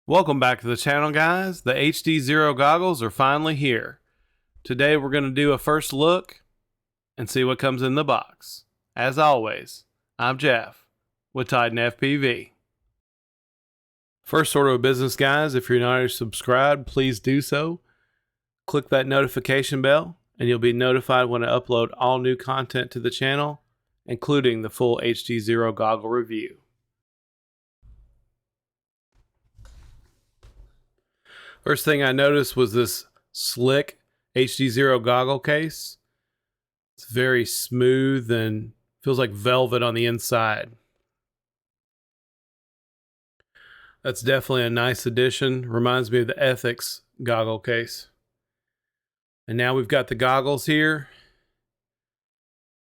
Welcome back to the channel, guys. The HDZero goggles are finally here. Today we're going to do a first look and see what comes in the box. As always, I'm Jeff with Titan FPV. First order of business, guys, if you're not already subscribed, please do so. Click that notification bell and you'll be notified when I upload all new content to the channel, including the full HDZero goggle review. First thing I noticed was this slick HDZero goggle case. It's very smooth and feels like velvet on the inside. That's definitely a nice addition. Reminds me of the Ethics goggle case. And now we've got the goggles here.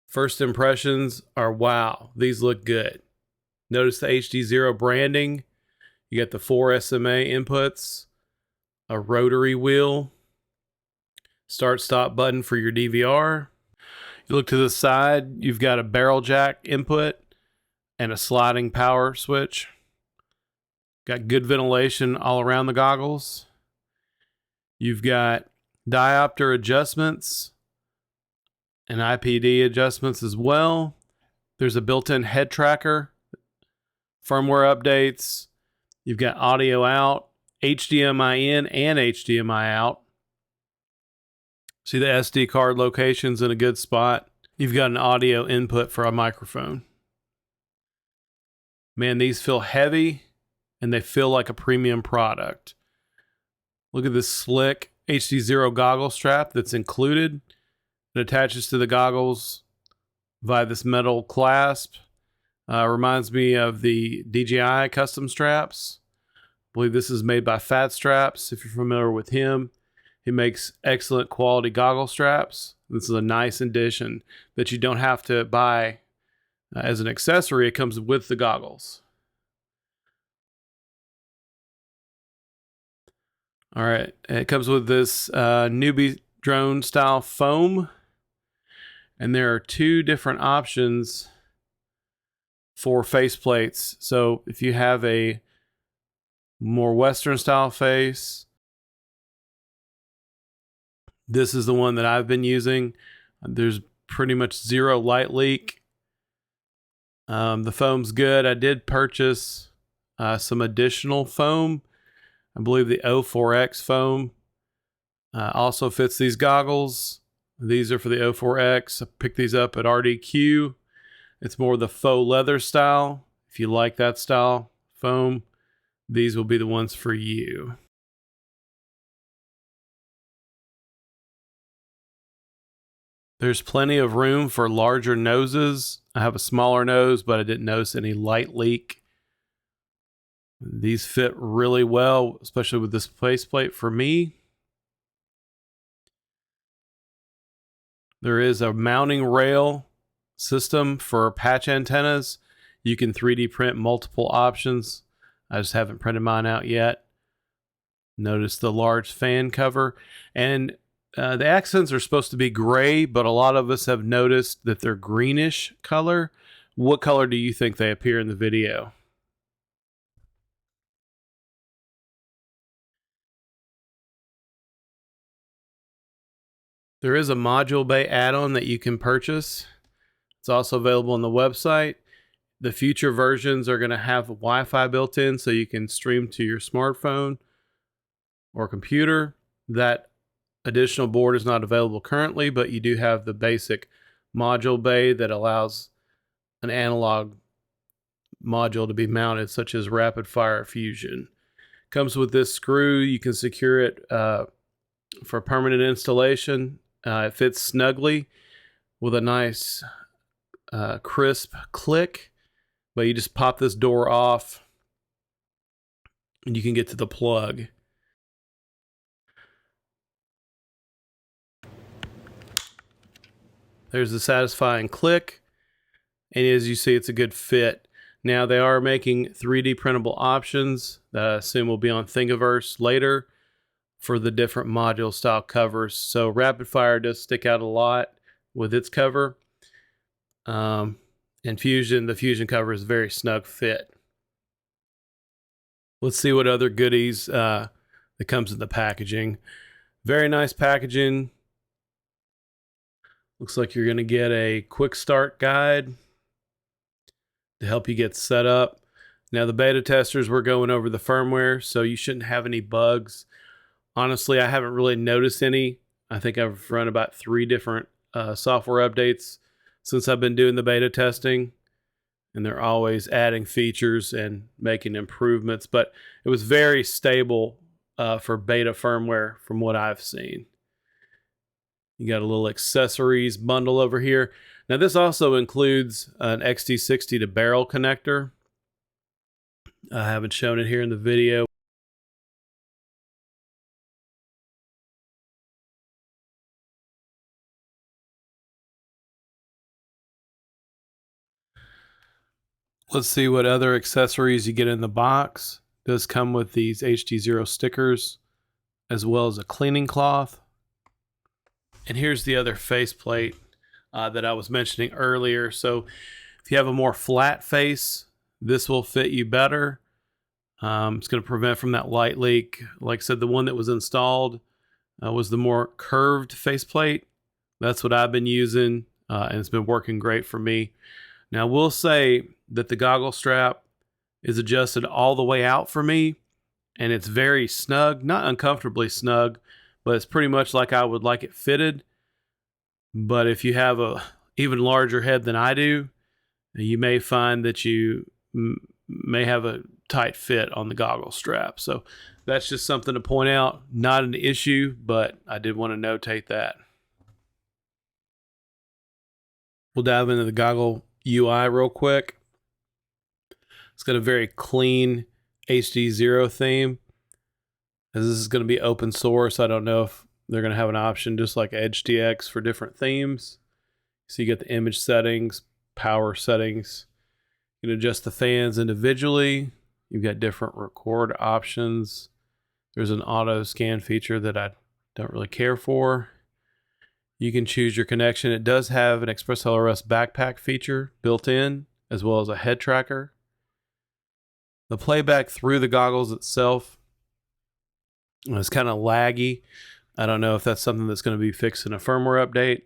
First impressions are, wow, these look good. Notice the HDZero branding. You got the 4 SMA inputs, a rotary wheel, start-stop button for your DVR. You look to the side, you've got a barrel jack input and a sliding power switch. Got good ventilation all around the goggles. You've got diopter adjustments and IPD adjustments as well. There's a built-in head tracker, firmware updates. You've got audio out, HDMI in and HDMI out. See the SD card location's in a good spot. You've got an audio input for a microphone. Man, these feel heavy and they feel like a premium product. Look at this slick HDZero goggle strap that's included. It attaches to the goggles via this metal clasp. Reminds me of the DJI custom straps. I believe this is made by Fat Straps. If you're familiar with him, he makes excellent quality goggle straps. This is a nice addition that you don't have to buy as an accessory. It comes with the goggles. All right, it comes with this newbie drone style foam, and there are 2 different options for faceplates. So if you have a more Western style face, this is the one that I've been using. There's pretty much zero light leak. The foam's good. I did purchase some additional foam. I believe the O4X foam also fits these goggles. These are for the O4X. I picked these up at RDQ. It's more the faux leather style. If you like that style foam, these will be the ones for you. There's plenty of room for larger noses. I have a smaller nose, but I didn't notice any light leak. These fit really well, especially with this faceplate for me. There is a mounting rail system for patch antennas. You can 3D print multiple options. I just haven't printed mine out yet. Notice the large fan cover. And the accents are supposed to be gray, but a lot of us have noticed that they're greenish color. What color do you think they appear in the video? There is a module bay add-on that you can purchase. It's also available on the website. The future versions are going to have Wi-Fi built in so you can stream to your smartphone or computer. That additional board is not available currently, but you do have the basic module bay that allows an analog module to be mounted, such as rapid fire fusion. Comes with this screw. You can secure it for permanent installation. It fits snugly with a nice crisp click. But you just pop this door off and you can get to the plug. There's the satisfying click. And as you see, it's a good fit. Now they are making 3D printable options that I assume will be on Thingiverse later for the different module style covers. So rapid fire does stick out a lot with its cover. And Fusion, the Fusion cover is a very snug fit. Let's see what other goodies that comes in the packaging. Very nice packaging. Looks like you're going to get a quick start guide to help you get set up. Now, the beta testers were going over the firmware, so you shouldn't have any bugs. Honestly, I haven't really noticed any. I think I've run about 3 different software updates since I've been doing the beta testing, and they're always adding features and making improvements, but it was very stable for beta firmware from what I've seen. You got a little accessories bundle over here. Now, this also includes an XT60 to barrel connector. I haven't shown it here in the video. Let's see what other accessories you get in the box. It does come with these HDZero stickers, as well as a cleaning cloth. And here's the other faceplate that I was mentioning earlier. So if you have a more flat face, this will fit you better. It's going to prevent from that light leak. Like I said, the one that was installed was the more curved faceplate. That's what I've been using, and it's been working great for me. Now, we'll say that the goggle strap is adjusted all the way out for me, and it's very snug, not uncomfortably snug, but it's pretty much like I would like it fitted. But if you have a even larger head than I do, you may find that you may have a tight fit on the goggle strap. So that's just something to point out. Not an issue, but I did want to notate that. We'll dive into the goggle UI real quick. It's got a very clean HDZero theme. As this is going to be open source, I don't know if they're going to have an option just like EdgeTX for different themes. So you get the image settings, power settings. You can adjust the fans individually. You've got different record options. There's an auto scan feature that I don't really care for. You can choose your connection. It does have an ExpressLRS backpack feature built in, as well as a head tracker. The playback through the goggles itself is kind of laggy. I don't know if that's something that's going to be fixed in a firmware update,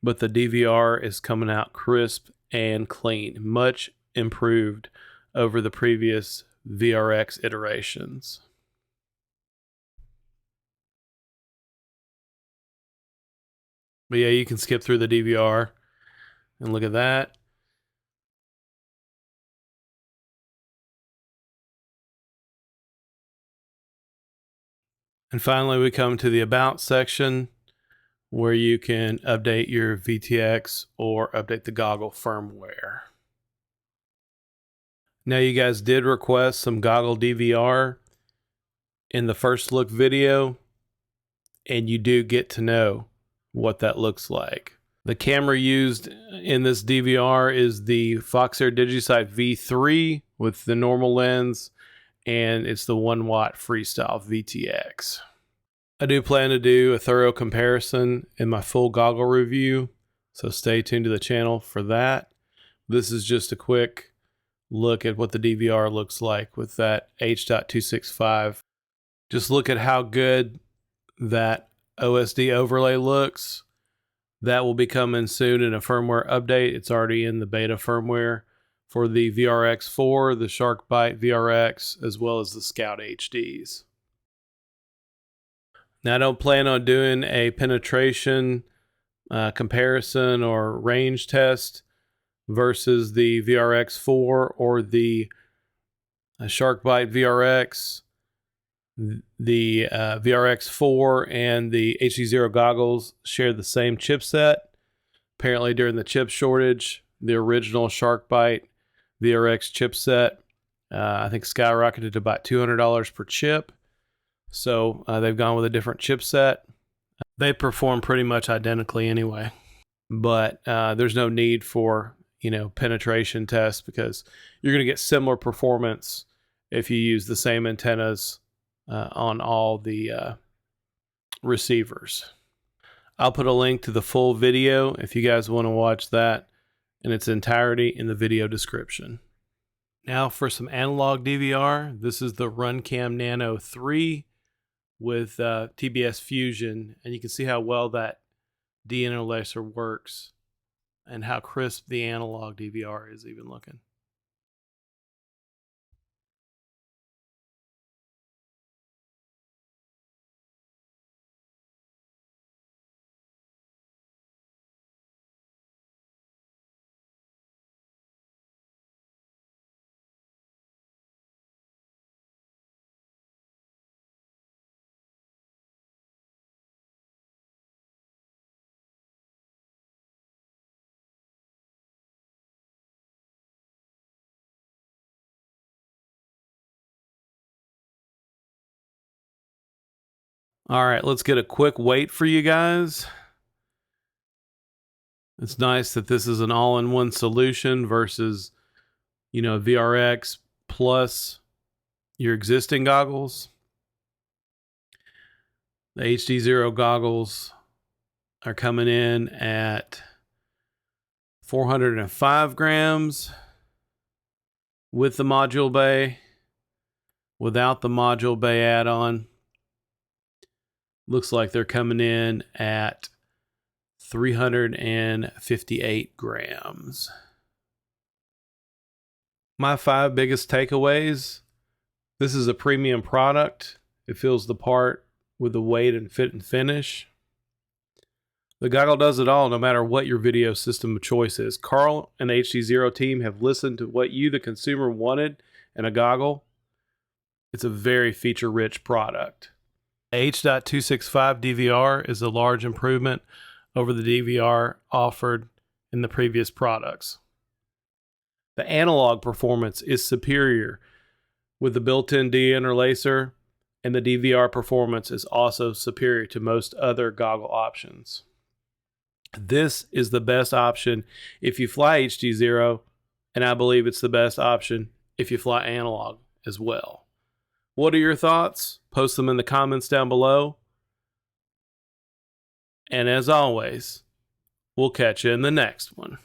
but the DVR is coming out crisp and clean, much improved over the previous VRX iterations. But yeah, you can skip through the DVR and look at that. And finally, we come to the About section where you can update your VTX or update the goggle firmware. Now, you guys did request some goggle DVR in the first look video, and you do get to know what that looks like. The camera used in this DVR is the Foxair Digisight V3 with the normal lens, and it's the 1 watt Freestyle VTX. I do plan to do a thorough comparison in my full goggle review, so stay tuned to the channel for that. This is just a quick look at what the DVR looks like with that H.265. Just look at how good that OSD overlay looks. That will be coming soon in a firmware update. It's already in the beta firmware for the VRX4, the SharkBite VRX, as well as the Scout HDs. Now, I don't plan on doing a penetration comparison or range test versus the VRX4 or the SharkBite VRX. The VRX4 and the HDZero goggles share the same chipset. Apparently, during the chip shortage, the original SharkBite VRX chipset, I think skyrocketed to about $200 per chip. So they've gone with a different chipset. They perform pretty much identically anyway, but there's no need for penetration tests because you're going to get similar performance if you use the same antennas on all the receivers. I'll put a link to the full video if you guys want to watch that in its entirety in the video description. Now for some analog DVR. This is the Runcam Nano 3 with TBS Fusion, and you can see how well that deinterlacer works and how crisp the analog DVR is even looking. All right, let's get a quick weight for you guys. It's nice that this is an all-in-one solution versus, VRX plus your existing goggles. The HDZero goggles are coming in at 405 grams with the module bay. Without the module bay add-on, looks like they're coming in at 358 grams. My 5 biggest takeaways. This is a premium product. It feels the part with the weight and fit and finish. The goggle does it all, no matter what your video system of choice is. Carl and HDZero team have listened to what you, the consumer, wanted in a goggle. It's a very feature-rich product. The H.265 DVR is a large improvement over the DVR offered in the previous products. The analog performance is superior with the built-in deinterlacer, and the DVR performance is also superior to most other goggle options. This is the best option if you fly HDZero, and I believe it's the best option if you fly analog as well. What are your thoughts? Post them in the comments down below. And as always, we'll catch you in the next one.